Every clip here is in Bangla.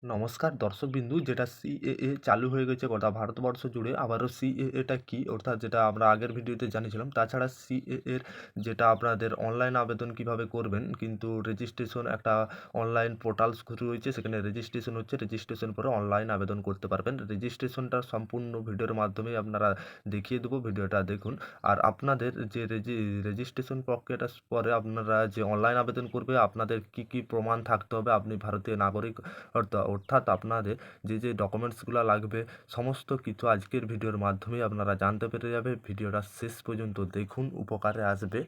নমস্কার দর্শকবিন্দু, যেটা সিএএ চালু হয়ে গেছে গোটা ভারতবর্ষ জুড়ে। আবারও সিএএটা কি, অর্থাৎ যেটা আমরা আগের ভিডিওতে জানিয়েছিলাম। তাছাড়া সিএএর যেটা আপনাদের অনলাইন আবেদন কিভাবে করবেন, কিন্তু রেজিস্ট্রেশন একটা অনলাইন পোর্টাল শুরু হয়েছে, সেখানে রেজিস্ট্রেশন হচ্ছে। রেজিস্ট্রেশন পরে অনলাইন আবেদন করতে পারবেন। রেজিস্ট্রেশনটা সম্পূর্ণ ভিডিওর মাধ্যমে আপনারা দেখিয়ে দেবো, ভিডিওটা দেখুন। আর আপনাদের যে রেজিস্ট্রেশন প্রক্রিয়াটা পরে আপনারা যে অনলাইন আবেদন করবে, আপনাদের কি কি প্রমাণ থাকতে হবে, আপনি ভারতীয় নাগরিক অর্থাৎ আপনাদের যে ডকুমেন্টসগুলো লাগবে, সমস্ত কিছু আজকের ভিডিওর মাধ্যমেই আপনারা জানতে পেরে যাবে। ভিডিওটা শেষ পর্যন্ত দেখুন, উপকারে আসবে।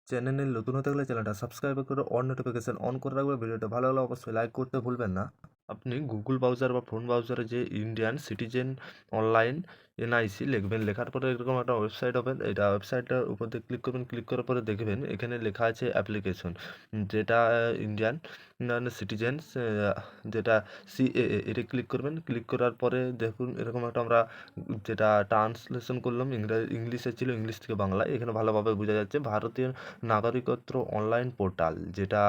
চ্যানেলে নতুন হতে গেলে চ্যানেলটা সাবস্ক্রাইব করে অল নোটিফিকেশন অন করে রাখবে। ভিডিওটা ভালো হলে অবশ্যই লাইক করতে ভুলবেন না। আপনি গুগল ব্রাউজার বা ফোন ব্রাউজারে যে ইন্ডিয়ান সিটিজেন অনলাইন এনআইসি লিখবেন। লেখার পরে এরকম একটা ওয়েবসাইট হবে। এটা ওয়েবসাইটটার উপর দিয়ে ক্লিক করবেন। ক্লিক করার পরে দেখবেন এখানে লেখা আছে অ্যাপ্লিকেশন, যেটা ইন্ডিয়ান সিটিজেন্স, যেটা সিএএ, এটা ক্লিক করবেন। ক্লিক করার পরে দেখুন এরকম একটা আমরা যেটা ট্রান্সলেশন করলাম, ইংলিশে ছিল, ইংলিশ থেকে বাংলা, এখানে ভালোভাবে বোঝা যাচ্ছে ভারতীয় নাগরিকত্ব অনলাইন পোর্টাল, যেটা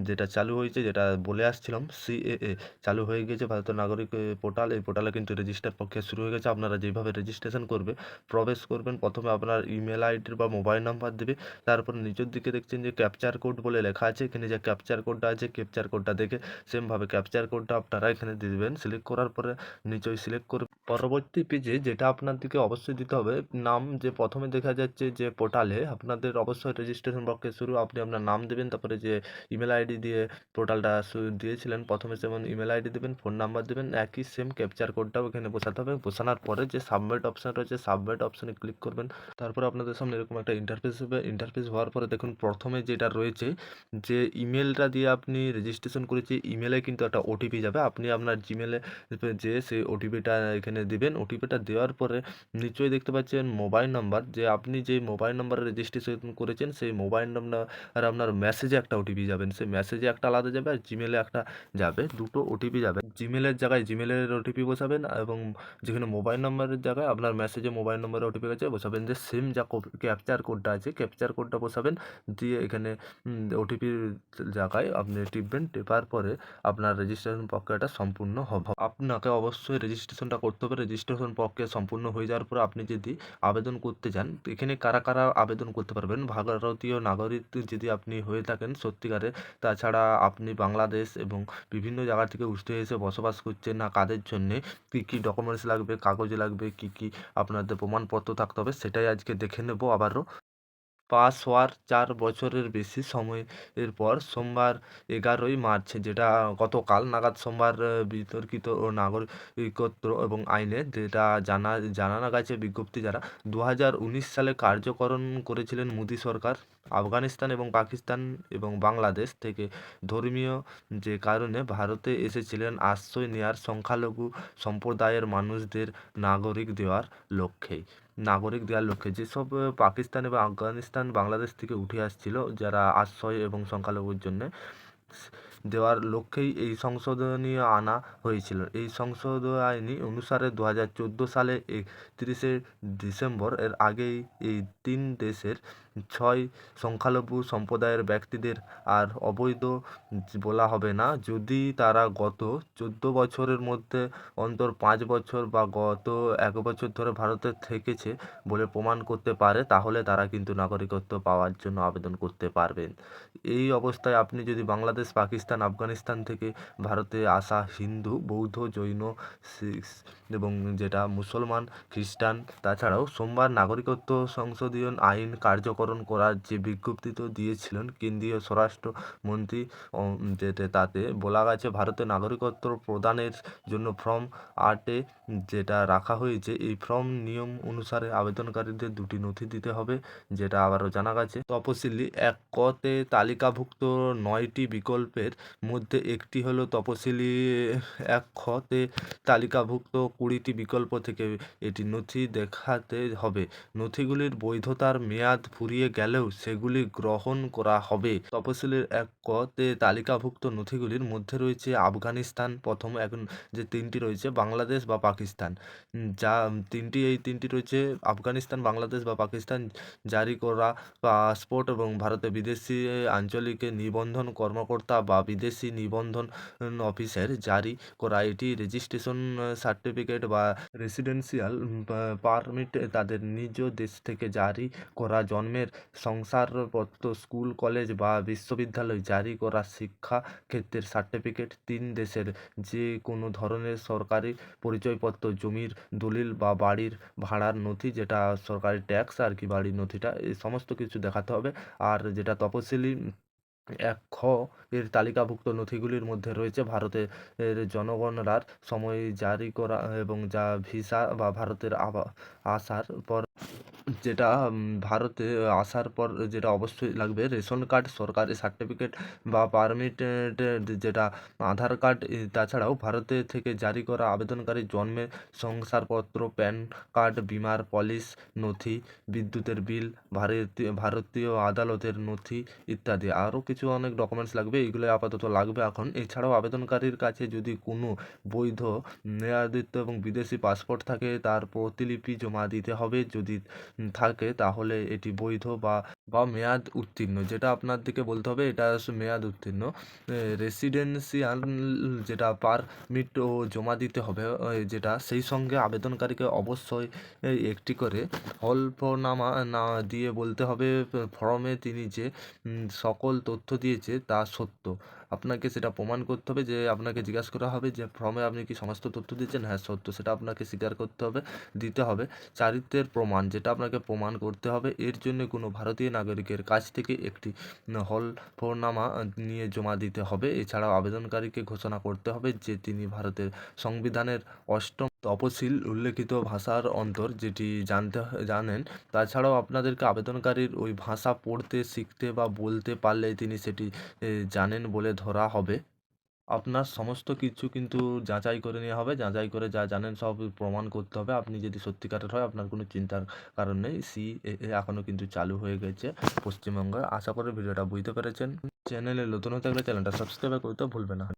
যেটা চালু হয়েছে, যেটা বলে আসছিলাম সিএএ চালু হয়ে গেছে ভারতীয় নাগরিক পোর্টাল। এই পোর্টালে কিন্তু রেজিস্টার প্রক্রিয়া শুরু হয়ে গেছে। আপনারা যেভাবে রেজিস্ট্রেশন করবে, প্রবেশ করবেন, প্রথমে আপনার ইমেল আইডি বা মোবাইল নাম্বার দেবে। তারপর নিচের দিকে দেখছেন যে ক্যাপচার কোড বলে লেখা আছে, এখানে যে ক্যাপচার কোডটা আছে, ক্যাপচার কোডটা দেখে সেমভাবে ক্যাপচার কোডটা আপনারা এখানে দিয়ে দেবেন। সিলেক্ট করার পরে নিচেই সিলেক্ট করে পরবর্তী পেজে যেটা আপনাদেরকে অবশ্যই দিতে হবে, নাম, যে প্রথমে দেখা যাচ্ছে যে পোর্টালে আপনাদের অবশ্যই রেজিস্ট্রেশন প্রক্রিয়া শুরু, আপনি আপনার নাম দেবেন। তারপরে যে ইমেল আইডি দিয়ে পোর্টালটা দিয়েছিলেন প্রথমে, যেমন ইমেল আইডি দেবেন, ফোন নাম্বার দেবেন, একই সেম ক্যাপচার কোডটাও এখানে বসাতে হবে। বসানোর পরে যে সাবমিট অপশান রয়েছে, সাবমিট অপশানে ক্লিক করবেন। তারপর আপনাদের সামনে এরকম একটা ইন্টারফেস হবে। ইন্টারফেস হওয়ার পরে দেখুন প্রথমে যেটা রয়েছে, যে ইমেলটা দিয়ে আপনি রেজিস্ট্রেশন করেছে, ইমেলে কিন্তু একটা ওটিপি যাবে। আপনি আপনার জিমেলে যে সেই ওটিপিটা এখানে দিবেন। ওটিপিটা দেওয়ার পরে নিশ্চয়ই দেখতে পাচ্ছেন মোবাইল নাম্বার, যে আপনি যে মোবাইল নাম্বারে রেজিস্ট্রেশন করেছেন, সেই মোবাইল নাম্বার আর আপনার মেসেজে একটা ওটিপি যাবেন। সেই মেসেজে একটা আলাদা যাবে, আর জিমেলে একটা যাবে, দুটো ওটিপি যাবে। জিমেলের জায়গায় জিমেলের ওটিপি বসাবেন, এবং যেখানে মোবাইল নাম্বারের জায়গায় আপনার মেসেজে মোবাইল নাম্বারের ওটিপি আছে বসাবেন। যে সেম যা ক্যাপচার কোডটা আছে, ক্যাপচার কোডটা বসাবেন, দিয়ে এখানে ওটিপির জায়গায় আপনি টিপবেন। টেপার পরে আপনার রেজিস্ট্রেশন প্রক্রিয়াটা সম্পূর্ণ হবে। আপনাকে অবশ্যই রেজিস্ট্রেশনটা করতে হবে। রেজিস্ট্রেশন প্রক্রিয়া সম্পূর্ণ হয়ে যাওয়ার পরে আপনি যদি আবেদন করতে চান, এখানে কারা কারা আবেদন করতে পারবেন, ভারতীয় নাগরিক যদি আপনি হয়ে থাকেন সত্যিকারে, তাছাড়া আপনি বাংলাদেশ এবং বিভিন্ন জায়গা থেকে উঠে এসে বসবাস করছেন না, কাদের জন্যে কী কী ডকুমেন্টস লাগবে, কাগজ লাগবে, কী কী আপনাদের প্রমাণপত্র থাকতে হবে, সেটাই আজকে দেখে নেব। আবারও পাস হওয়ার 4 বছরের বেশি সময়ের পর সোমবার 11ই মার্চ, যেটা গতকাল নাগাদ সোমবার, বিতর্কিত ও নাগরিকত্ব এবং আইনে যেটা জানানো গেছে বিজ্ঞপ্তি, যারা 2019 সালে কার্যকরণ করেছিলেন মোদী সরকার, আফগানিস্তান এবং পাকিস্তান এবং বাংলাদেশ থেকে ধর্মীয় যে কারণে ভারতে এসেছিলেন আশ্রয় নেওয়ার সংখ্যালঘু সম্প্রদায়ের মানুষদের নাগরিক দেওয়ার লক্ষ্যে যেসব পাকিস্তান এবং আফগানিস্তান, বাংলাদেশ থেকে উঠে আসছিল, যারা আশ্রয় এবং সংখ্যালঘুর জন্যে দেওয়ার লক্ষ্যেই এই সংশোধনী আনা হয়েছিল। এই সংশোধনী অনুসারে 2014 সালে 31শে ডিসেম্বর এর আগেই এই 3 দেশের 6 সংখ্যালঘু সম্প্রদায়ের ব্যক্তিদের আর অবৈধ বলা হবে না, যদি তারা গত 14 বছরের মধ্যে অন্তর 5 বছর বা গত 1 বছর ধরে ভারতে থেকেছে বলে প্রমাণ করতে পারে, তাহলে তারা কিন্তু নাগরিকত্ব পাওয়ার জন্য আবেদন করতে পারবেন। এই অবস্থায় আপনি যদি বাংলাদেশ, পাকিস্তান, আফগানিস্তান থেকে ভারতে আসা হিন্দু, বৌদ্ধ, জৈন, শিখ এবং যেটা মুসলমান, খ্রিস্টান, তাছাড়াও সোমবার নাগরিকত্ব সংশোধন আইন কার্যকরণ করার যে বিজ্ঞপ্তি তো দিয়েছিলেন কেন্দ্রীয় স্বরাষ্ট্রমন্ত্রী, তাতে বলা গেছে ভারতে নাগরিকত্ব প্রদানের জন্য ফর্ম 8-এ যেটা রাখা হয়েছে, এই ফর্ম নিয়ম অনুসারে আবেদনকারীদের 2টি নথি দিতে হবে, যেটা আবারও জানা গেছে। তপশিলি 1 ক-তে তালিকাভুক্ত 9টি বিকল্পের মধ্যে একটি হলো তপশিলি 1 খ-তে তালিকাভুক্ত 20টি বিকল্প থেকে এটি নথি দেখাতে হবে। নথিগুলির বৈধতার মেয়াদ ফুরিয়ে ফুরিয়ে গেলেও সেগুলি গ্রহণ করা হবে। তফসিলের এক কতে তালিকাভুক্ত নথিগুলির মধ্যে রয়েছে আফগানিস্তান প্রথম, এখন যে ৩টি রয়েছে বাংলাদেশ বা পাকিস্তান। যা এই ৩টি রয়েছে আফগানিস্তান, বাংলাদেশ বা পাকিস্তান জারি করা পাসপোর্ট এবং ভারতে বিদেশি আঞ্চলিক নিবন্ধন কর্মকর্তা বা বিদেশি নিবন্ধন অফিসের জারি করা এটি রেজিস্ট্রেশন সার্টিফিকেট বা রেসিডেন্সিয়াল পারমিট তাদের নিজ দেশ থেকে জারি করা জন্মের শংসাপত্র, স্কুল, কলেজ বা বিশ্ববিদ্যালয় জারি করা শিক্ষা ক্ষেত্রের সার্টিফিকেট, ৩ দেশের যে কোনো ধরনের সরকারি পরিচয়পত্র, জমির দলিল বা বাড়ির ভাড়ার নথি, যেটা সরকারি ট্যাক্স আর কি, বাড়ির নথিটা, এই সমস্ত কিছু দেখাতে হবে। আর যেটা তপশিলি ১ খ এর তালিকাভুক্ত নথিগুলির মধ্যে রয়েছে ভারতের জনগণনার সময় জারি করা এবং যা ভিসা বা ভারতের আসার পর যেটা ভারতে আসার পর যেটা অবশ্যই লাগবে রেশন কার্ড, সরকারি সার্টিফিকেট বা পারমিট, যেটা আধার কার্ড। তাছাড়াও ভারতে থেকে জারি করা আবেদনকারীর জন্মের শংসাপত্র, প্যান কার্ড, বিমার পলিশ নথি, বিদ্যুতের বিল, ভারতীয় আদালতের নথি ইত্যাদি। আরও কিছু অনেক ডকুমেন্টস লাগবে, এগুলো আপাতত লাগবে এখন। এছাড়াও আবেদনকারীর কাছে যদি কোনো বৈধ, মেয়াদিত এবং বিদেশি পাসপোর্ট থাকে তার প্রতিলিপি জমা দিতে হবে। যদি থাকে তাহলে এটি বৈধ বা মেয়াদ উত্তীর্ণ, যেটা আপনার দিকে বলতে হবে এটা মেয়াদ উত্তীর্ণ। রেসিডেন্সিয়াল যেটা পারমিটও জমা দিতে হবে, যেটা সেই সঙ্গে আবেদনকারীকে অবশ্যই একটি করে হলফনামা না দিয়ে বলতে হবে ফর্মে তিনি যে সকল তথ্য দিয়েছে তা সত্য। আপনাকে সেটা প্রমাণ করতে হবে, যে আপনাকে জিজ্ঞাসা করা হবে যে ফর্মে আপনি কি সমস্ত তথ্য দিয়েছেন, হ্যাঁ সত্য, সেটা আপনাকে স্বীকার করতে হবে, দিতে হবে। চারিত্র্যের প্রমাণ, যেটা আপনাকে প্রমাণ করতে হবে, এর জন্য কোনো ভারতীয় নাগরিকের কাছ থেকে একটি হলফনামা নিয়ে জমা দিতে হবে। এছাড়াও আবেদনকারীকে ঘোষণা করতে হবে যে তিনি ভারতের সংবিধানের ৮ম তফসিল উল্লেখিত ভাষার অন্তর যেটি জানেন। তাছাড়াও আপনাদেরকে আবেদনকারীর ওই ভাষা পড়তে, শিখতে বা বলতে পারলে তিনি সেটি জানেন বলে ধরা হবে। আপনার সমস্ত কিছু কিন্তু যাচাই করে নেওয়া হবে, যাচাই করে যা জানেন সব প্রমাণ করতে হবে। আপনি যদি সত্যিকারের হয় আপনার কোনো চিন্তার কারণ নেই। সিএএ এখনও কিন্তু চালু হয়ে গেছে পশ্চিমবঙ্গে। আশা করি ভিডিওটা বুঝতে পেরেছেন। চ্যানেলে নতুন হয়ে থাকলে চ্যানেলটা সাবস্ক্রাইব করতে ভুলবেন না।